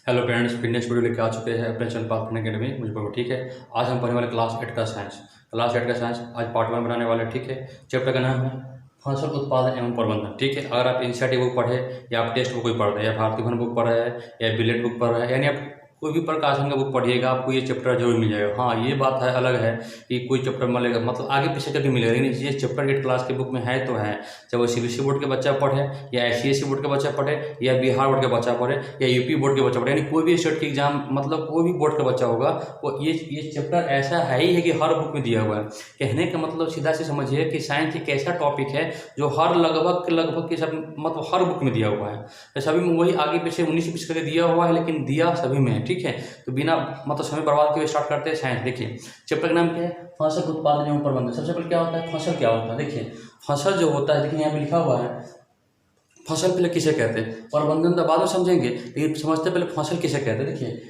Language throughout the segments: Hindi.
हेलो फ्रेंड्स, फिटनेस वीडियो लेके आ चुके हैं अपने चैनल पास पढ़ने अकेडमी। मुझे पढ़ो, ठीक है। आज हम पढ़ने वाले क्लास 8 का साइंस आज पार्ट 1 बनाने वाले, ठीक है। चैप्टर का नाम है फसल उत्पादन एवं प्रबंधन, ठीक है। अगर आप एनसीईआरटी बुक पढ़े या आप टेक्स्ट बुक कोई पढ़ रहे हैं या भारतीय भवन बुक पढ़ रहे हैं या बिलेट बुक पढ़ रहे हैं, यानी आप कोई भी प्रकाशन का बुक पढ़िएगा, आपको ये चैप्टर जरूर मिल जाएगा। हाँ, ये बात है, अलग है कि कोई चैप्टर मिलेगा मतलब आगे पीछे कभी मिलेगा, लेकिन ये चैप्टर 8 क्लास के बुक में है तो है। चाहे वो सीबीएसई बोर्ड के बच्चा पढ़े या आईसीएसई बोर्ड के बच्चा पढ़े या बिहार बोर्ड के बच्चा पढ़े या यूपी बोर्ड के बच्चा पढ़े, यानी कोई भी स्टेट के एग्जाम मतलब कोई भी बोर्ड का बच्चा होगा, वो ये चैप्टर ऐसा है ही है कि हर बुक में दिया हुआ है। कहने का मतलब सीधा से समझिए कि साइंस एक ऐसा टॉपिक है जो हर लगभग के सब मतलब हर बुक में दिया हुआ है। तो सभी में वही आगे पीछे 19-20 करके दिया हुआ है, लेकिन दिया सभी में है, ठीक है। तो बिना मतलब समय बर्बाद किए स्टार्ट करते हैं साइंस। देखिए चैप्टर का नाम क्या है, फसल उत्पादन एवं प्रबंधन। सबसे पहले क्या होता है, फसल क्या होता है। देखिए फसल जो होता है, देखिए यहाँ पे लिखा हुआ है फसल पहले किसे कहते हैं, प्रबंधन तो बाद में समझेंगे, लेकिन समझते पहले फसल किसे कहते हैं। देखिए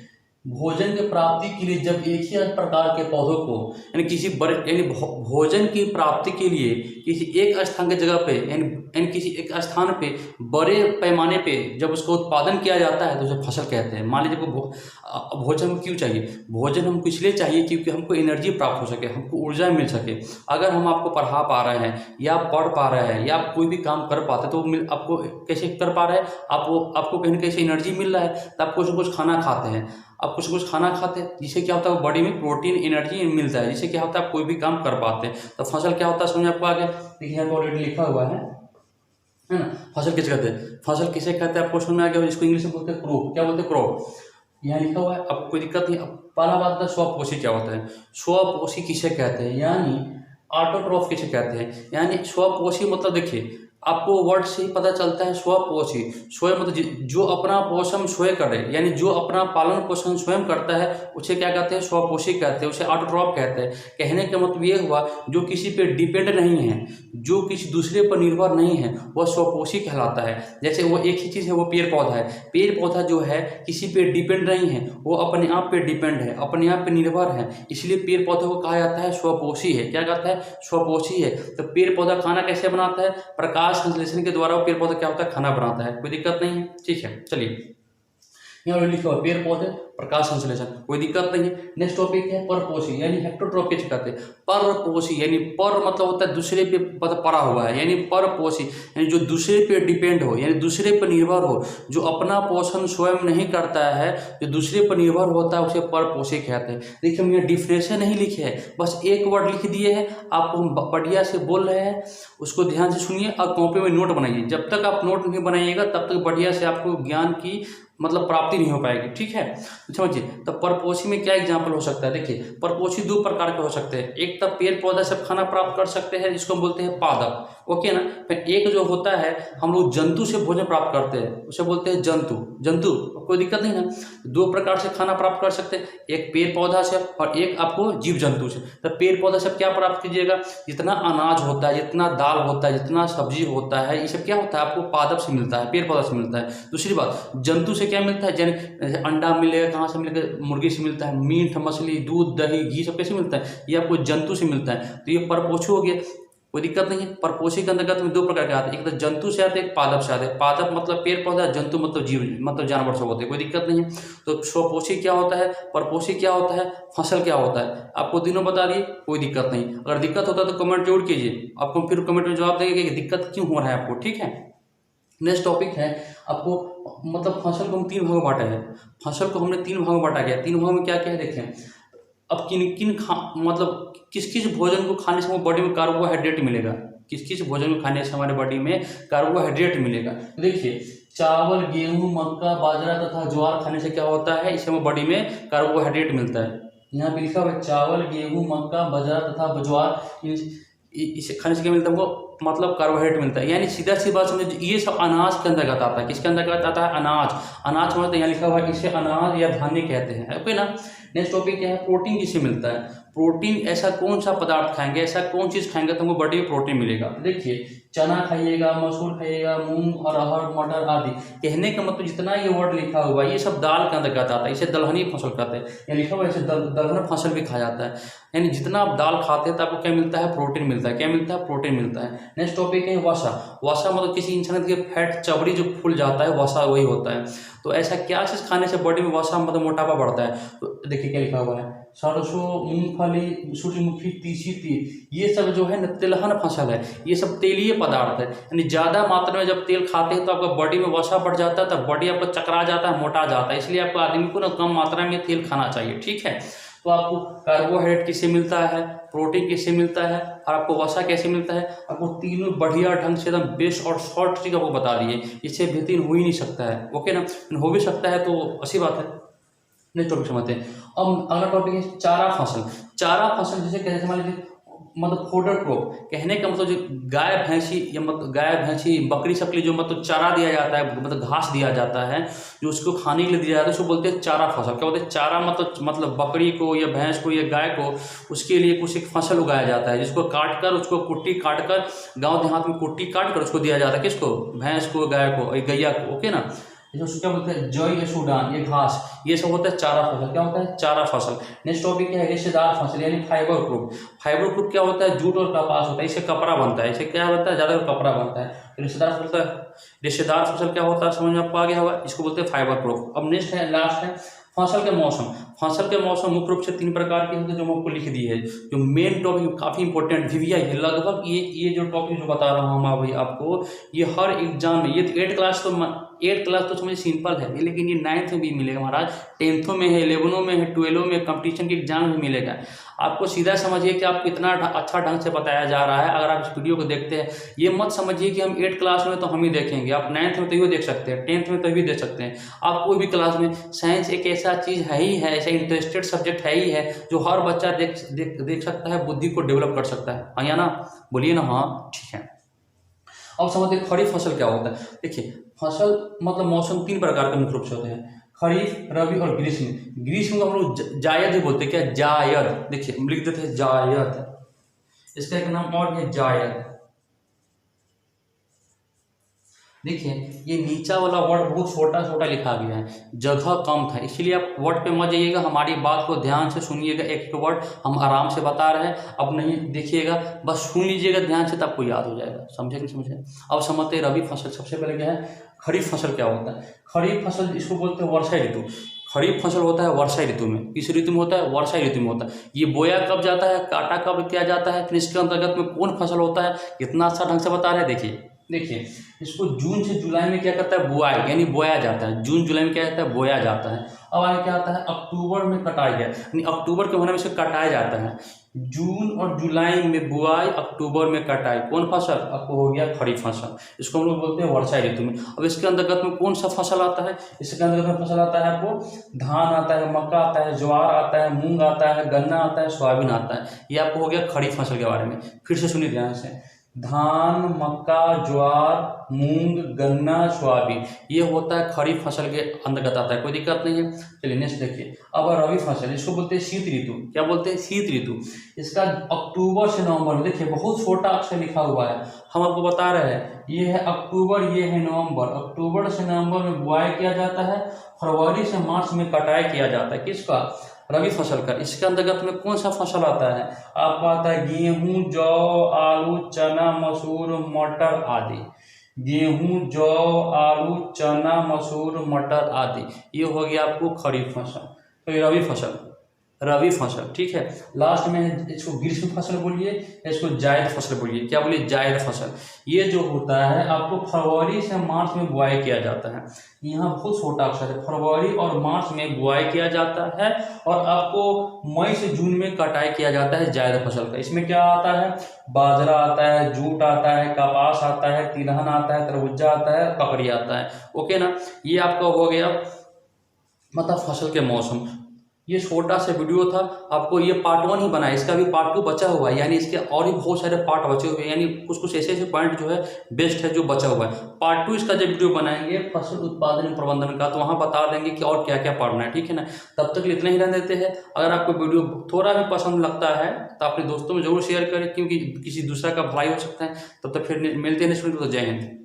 भोजन की प्राप्ति के लिए जब एक ही प्रकार के पौधों को यानी किसी बड़े यानी भोजन की प्राप्ति के लिए किसी एक स्थान की जगह पे यानी किसी एक स्थान पे बड़े पैमाने पे जब उसका उत्पादन किया जाता है तो उसे फसल कहते हैं। मान लीजिए भोजन हमको क्यों चाहिए, भोजन हमको इसलिए चाहिए क्योंकि हमको एनर्जी प्राप्त हो सके, हमको ऊर्जा मिल सके। अगर हम आपको पढ़ा पा रहे हैं या पढ़ पा रहे हैं या आप कोई भी काम कर पाते तो आपको कैसे कर पा रहे हैं, आपको कहीं ना कहीं से एनर्जी मिल रहा है, तो आप कुछ न कुछ खाना खाते हैं। आप कुछ कुछ खाना खाते हैं जिससे क्या होता है बॉडी में प्रोटीन एनर्जी मिलता है, जिससे क्या होता है आप कोई भी काम कर पाते हैं। तो फसल क्या होता है समझ आपको आगे, देखिए यहाँ पर ऑलरेडी लिखा हुआ है ना। फसल किसे कहते हैं, फसल किसे कहते हैं आपको समझ में आ गया। इसको इंग्लिश में बोलते हैं क्रॉप। क्या बोलते हैं, क्रॉप। यहाँ लिखा हुआ है, आपको कोई दिक्कत नहीं। अब पहला बात है स्वपोषी क्या होता है। स्वपोषी किसे कहते हैं यानी ऑटोट्रॉफ किसे कहते हैं, यानी स्वपोषी मतलब देखिए आपको वर्ड से ही पता चलता है स्वपोषी। स्वयं मतलब जो अपना पोषण स्वयं करे, यानी जो अपना पालन पोषण स्वयं करता है उसे क्या कहते हैं, स्वपोषी कहते हैं, उसे ऑटोट्रॉफ कहते हैं। कहने का मतलब ये हुआ जो किसी पे डिपेंड नहीं है, जो किसी दूसरे पर निर्भर नहीं है, वह स्वपोषी कहलाता है। जैसे वो एक ही चीज़ है, वो पेड़ पौधा है। पेड़ पौधा जो है किसी पे डिपेंड नहीं है, वो अपने आप पे डिपेंड है, अपने आप पे निर्भर है, इसलिए पेड़ पौधे को कहा जाता है स्वपोषी है। क्या कहता है, स्वपोषी है। तो पेड़ पौधा खाना कैसे बनाता है, प्रकाश संश्लेषण के द्वारा वो पेड़ पौधा क्या होता है, खाना बनाता है। कोई दिक्कत नहीं है, ठीक है। चलिए यहाँ लिखा हुआ पेड़ पौधे प्रकाश संश्लेषण, कोई दिक्कत नहीं है। नेक्स्ट टॉपिक है परपोषी यानी हेक्टोट्रॉफ किसे कहते हैं। परपोषी यानी पर मतलब होता है दूसरे पे मतलब पड़ा हुआ है, यानी परपोषी यानी जो दूसरे पे डिपेंड हो, यानी दूसरे पर निर्भर हो, जो अपना पोषण स्वयं नहीं करता है, जो दूसरे पर निर्भर होता है उसे परपोषी कहते हैं। देखिए हम यहाँ डिफिनेशन नहीं लिखे है, बस एक वर्ड लिख दिए हैं। आपको हम बढ़िया से बोल रहे हैं, उसको ध्यान से सुनिए और कॉपी में नोट बनाइए। जब तक आप नोट नहीं बनाइएगा तब तक बढ़िया से आपको ज्ञान की मतलब प्राप्ति नहीं हो पाएगी, ठीक है। समझिए तो परपोषी में क्या एग्जाम्पल हो सकता है। देखिए परपोषी दो प्रकार के हो सकते हैं। एक तब पेड़ पौधा से खाना प्राप्त कर सकते हैं, जिसको हम बोलते हैं पादप, ओके ना। फिर एक जो होता है हम लोग जंतु से भोजन प्राप्त करते हैं, उसे बोलते हैं जंतु। कोई दिक्कत नहीं ना, दो प्रकार से खाना प्राप्त कर सकते हैं, एक पेड़ पौधा से और एक आपको जीव जंतु से। तो पेड़ पौधा से क्या प्राप्त कीजिएगा, जितना अनाज होता है, जितना दाल होता है, जितना सब्जी होता है, ये सब क्या होता है आपको पादप से मिलता है, पेड़ पौधा से मिलता है। दूसरी बात जंतु से क्या मिलता है, जैसे अंडा मिलेगा, कहाँ से मिलेगा, मुर्गी से मिलता है। मीट मछली दूध दही घी सब कैसे मिलता है, ये आपको जंतु से मिलता है। तो ये परपोषी हो गया, कोई दिक्कत नहीं है। परपोषी के अंतर्गत में दो प्रकार के आते हैं, एक तो जंतु से आते हैं, एक पादप से आते हैं। पादप मतलब पेड़ पौधा, जंतु मतलब जीव मतलब जानवर से होते हैं, कोई दिक्कत नहीं है। तो स्वपोषी क्या होता है, परपोषी क्या होता है, फसल क्या होता है, आपको तीनों बता दिए, कोई दिक्कत नहीं। अगर दिक्कत होता है तो कमेंट जरूर कीजिए, आपको फिर कमेंट में जवाब देंगे कि दिक्कत क्यों हो रहा है आपको, ठीक है। नेक्स्ट टॉपिक है आपको मतलब फसल को हम तीन भागों में बांटा है। फसल को हमने तीन भागों में बांटा गया। तीन भागों में क्या क्या है देखें। अब किन मतलब किस किस भोजन को खाने से हमारी बॉडी में कार्बोहाइड्रेट मिलेगा, किस किस भोजन को खाने से हमारे बॉडी में कार्बोहाइड्रेट मिलेगा। तो देखिए चावल गेहूं मक्का बाजरा तथा ज्वार खाने से क्या होता है, इससे हमारी बॉडी में कार्बोहाइड्रेट मिलता है। यहाँ पे लिखा हुआ है चावल गेहूं मक्का बाजरा तथा ज्वार, इसे खाने से क्या मिलता है हमको, मतलब कार्बोहाइड्रेट मिलता है। यानी सीधा सी बात समझो, ये सब अनाज के अंतर्गत आता है। किसके अंतर्गत आता है, अनाज मतलब यहाँ लिखा हुआ है इसे अनाज या धान्य कहते हैं, ओके ना। नेक्स्ट टॉपिक क्या है, प्रोटीन किसे मिलता है। प्रोटीन ऐसा कौन सा पदार्थ खाएंगे, ऐसा कौन चीज़ खाएंगे तो हमको बॉडी में प्रोटीन मिलेगा। देखिए चना खाइएगा, मसूर खाइएगा, मूंग और अरहर, मटर आदि। कहने का मतलब जितना ये वर्ड लिखा हुआ है ये सब दाल के अंतर्गत आता है, इसे दलहनी फसल कहते हैं। यहाँ लिखा हुआ है इसे दलहन फसल भी खाया जाता है। यानी जितना आप दाल खाते हैं तो आपको क्या मिलता है, प्रोटीन मिलता है। क्या मिलता है, प्रोटीन मिलता है। नेक्स्ट टॉपिक है वसा। वसा मतलब किसी इंसान के फैट चमड़ी जो फूल जाता है वसा वही होता है। तो ऐसा क्या चीज़ खाने से बॉडी में वसा मतलब मोटापा बढ़ता है, तो देखिए क्या लिखा हुआ है, सरसों, मूंगफली, सूर्यमुखी, तीसी, तिल, ये सब जो है न तिलहन फसल है। ये सब तेलीय पदार्थ है, यानी ज़्यादा मात्रा में जब तेल खाते हैं तो आपका बॉडी में वसा बढ़ जाता है, तब बॉडी आपका चकरा जाता है, मोटा जाता है। इसलिए आपको आदमी को ना कम मात्रा में तेल खाना चाहिए, ठीक है। तो आपको कार्बोहाइड्रेट किससे मिलता है, प्रोटीन किससे मिलता है, और आपको वसा कैसे मिलता है, आपको तीनों बढ़िया ढंग से एकदम बेस्ट और शॉर्ट ट्रिक आपको बता दिए। इससे बेहतरीन हो ही नहीं सकता है, ओके ना। हो भी सकता है तो अच्छी बात है। नेक्स्ट टॉपिक समझते हैं। अब अगला टॉपिक है चारा फसल। चारा फसल जैसे कैसे मान लीजिए मतलब फोडर क्रॉप, कहने का मतलब जो गाय भैंसी या मतलब गाय भैंसी बकरी सब के लिए जो मतलब चारा दिया जाता है, मतलब घास दिया जाता है जो उसको खाने के लिए दिया जाता है, उसको बोलते हैं चारा फसल। क्या बोलते हैं, चारा मतलब बकरी को या भैंस को या गाय को उसके लिए कुछ एक फसल उगाया जाता है, जिसको काट कर, उसको कुट्टी काट कर, गाँव देहात में कुट्टी काट कर उसको दिया जाता है। किसको, भैंस को, गाय को, गैया को, ओके ना। जैसे क्या बोलते हैं, जौ या सूडान, ये घास, ये सब होता है चारा फसल। क्या होता है, चारा फसल। नेक्स्ट टॉपिक क्या है, रेशेदार फसल यानी फाइबर ग्रुप। फाइबर ग्रुप क्या होता है, जूट और कपास होता है, इससे कपड़ा बनता है। इससे क्या बनता है, ज़्यादा कपड़ा बनता है। रेशेदार फसल क्या होता है, समझ में आपको आ गया होगा, इसको बोलते हैं फाइबर ग्रुप। अब नेक्स्ट है, लास्ट है फसल के मौसम। फसल के मौसम मुख्य रूप से 3 प्रकार के होते हैं, जो मैं आपको लिख दी है। जो मेन टॉपिक काफ़ी इंपॉर्टेंट VVI है, लगभग ये जो टॉपिक जो बता रहा हूँ मैं आपको, ये हर एग्जाम में, ये 8 क्लास तो समझिए सिंपल है, लेकिन ये 9th में भी मिलेगा महाराज, 10th में है, 11th में है, 12th में, कंपटीशन के एग्जाम में मिलेगा। आपको सीधा समझिए कि आपको इतना अच्छा ढंग से बताया जा रहा है। अगर आप इस वीडियो को देखते हैं, ये मत समझिए कि हम 8 क्लास में तो हम ही देखेंगे, आप 9th में तो भी देख सकते हैं, 10th में तो भी देख सकते हैं, आप कोई भी क्लास में। साइंस एक ऐसा चीज़ है ही है, ऐसा इंटरेस्टेड सब्जेक्ट है ही है, जो हर बच्चा देख सकता है, बुद्धि को डेवलप कर सकता है। हाँ या ना, बोलिए ना, हाँ ठीक है। अब समझते हैं खरीफ फसल क्या होता है। देखिए फसल मतलब मौसम 3 प्रकार के मुख्य रूप से होते हैं, खरीफ, रबी और ग्रीष्म। ग्रीष्म को हम लोग जायद ही बोलते हैं। क्या, जायद। देखिए हम लिख देते हैं जायद, इसका एक नाम और है जायद। देखिए ये नीचा वाला वर्ड बहुत छोटा छोटा लिखा गया है, जगह कम था, इसलिए आप वर्ड पे मत जाइएगा, हमारी बात को ध्यान से सुनिएगा। एक एक वर्ड हम आराम से बता रहे हैं, अब नहीं देखिएगा, बस सुन लीजिएगा ध्यान से, तब आपको याद हो जाएगा। समझे नहीं समझे। अब समझते हैं रबी फसल। सबसे पहले क्या है, खरीफ फसल क्या होता है। खरीफ फसल इसको बोलते हैं वर्षा ऋतु। खरीफ फसल होता है वर्षा ऋतु में। किस ऋतु में होता है, वर्षा ऋतु में होता है। ये बोया कब जाता है, काटा कब किया जाता है, फिर इसके अंतर्गत में कौन फसल होता है, कितना अच्छा ढंग से बता रहे हैं। देखिए इसको जून से जुलाई में क्या करता है, बुआई यानी बोया जाता है। जून जुलाई में क्या जाता है, बोया जाता है। अब आगे क्या आता है, अक्टूबर में कटाई है, यानी अक्टूबर के महीने में इसे कटाया जाता है। जून और जुलाई में बुआई, अक्टूबर में कटाई, कौन फसल, आपको हो गया खरीफ फसल। इसको हम लोग बोलते हैं वर्षा ऋतु में। अब इसके अंतर्गत में कौन सा फसल आता है, इसके अंतर्गत में फसल आता है आपको धान आता है, मक्का आता है, ज्वार आता है, मूंग आता है, गन्ना आता है, सोयाबीन आता है। ये आपको हो गया खरीफ फसल के बारे में। फिर से सुनिए ध्यान से, धान, मक्का, ज्वार, मूंग, गन्ना, सोयाबीन, ये होता है खरीफ फसल के अंतर्गत आता है, कोई दिक्कत नहीं है। चलिए नेक्स्ट देखिए, अब रबी फसल, इसको बोलते हैं शीत ऋतु। क्या बोलते हैं, शीत ऋतु। इसका अक्टूबर से नवंबर में, देखिए बहुत छोटा अक्षर लिखा हुआ है, हम आपको बता रहे हैं, ये है अक्टूबर, ये है नवंबर। अक्टूबर से नवंबर में बुआई किया जाता है, फरवरी से मार्च में कटाई किया जाता है। किसका, रबी फसल का। इसके अंतर्गत में कौन सा फसल आता है, आपको आता है गेहूं, जौ, आलू, चना, मसूर, मटर आदि। गेहूं, जौ, आलू, चना, मसूर, मटर आदि, ये हो गया आपको खरीफ फसल। तो ये रबी फसल, रबी फसल, ठीक है। लास्ट में इसको ग्रीष्म फसल बोलिए, इसको जायद फसल बोलिए। क्या बोलिए, जायद फसल। ये जो होता है आपको फरवरी से मार्च में बुआई किया जाता है। यहाँ बहुत छोटा अक्षर है, फरवरी और मार्च में बुआई किया जाता है, और आपको मई से जून में कटाई किया जाता है जायद फसल का। इसमें क्या आता है, बाजरा आता है, जूट आता है, कपास आता है, तिलहन आता है, तरबूजा आता है, ककड़ी आता है, ओके ना। ये आपका हो गया मतलब फसल के मौसम। ये छोटा सा वीडियो था, आपको ये पार्ट 1 ही बना है, इसका भी पार्ट 2 बचा हुआ है, यानी इसके और भी बहुत सारे पार्ट बचे हुए हैं, यानी कुछ कुछ ऐसे ऐसे पॉइंट जो है बेस्ट है जो बचा हुआ है। पार्ट 2 इसका जब वीडियो बनाएंगे फसल उत्पादन एवं प्रबंधन का, तो वहाँ बता देंगे कि और क्या क्या पढ़ना है, ठीक है ना। तब तक इतना ही रहने देते हैं। अगर आपको वीडियो थोड़ा भी पसंद लगता है तो अपने दोस्तों में जरूर शेयर करें, क्योंकि किसी दूसरा का भलाई हो सकता है। तब तक फिर मिलते हैं नेक्स्ट वीडियो, तो जय हिंद।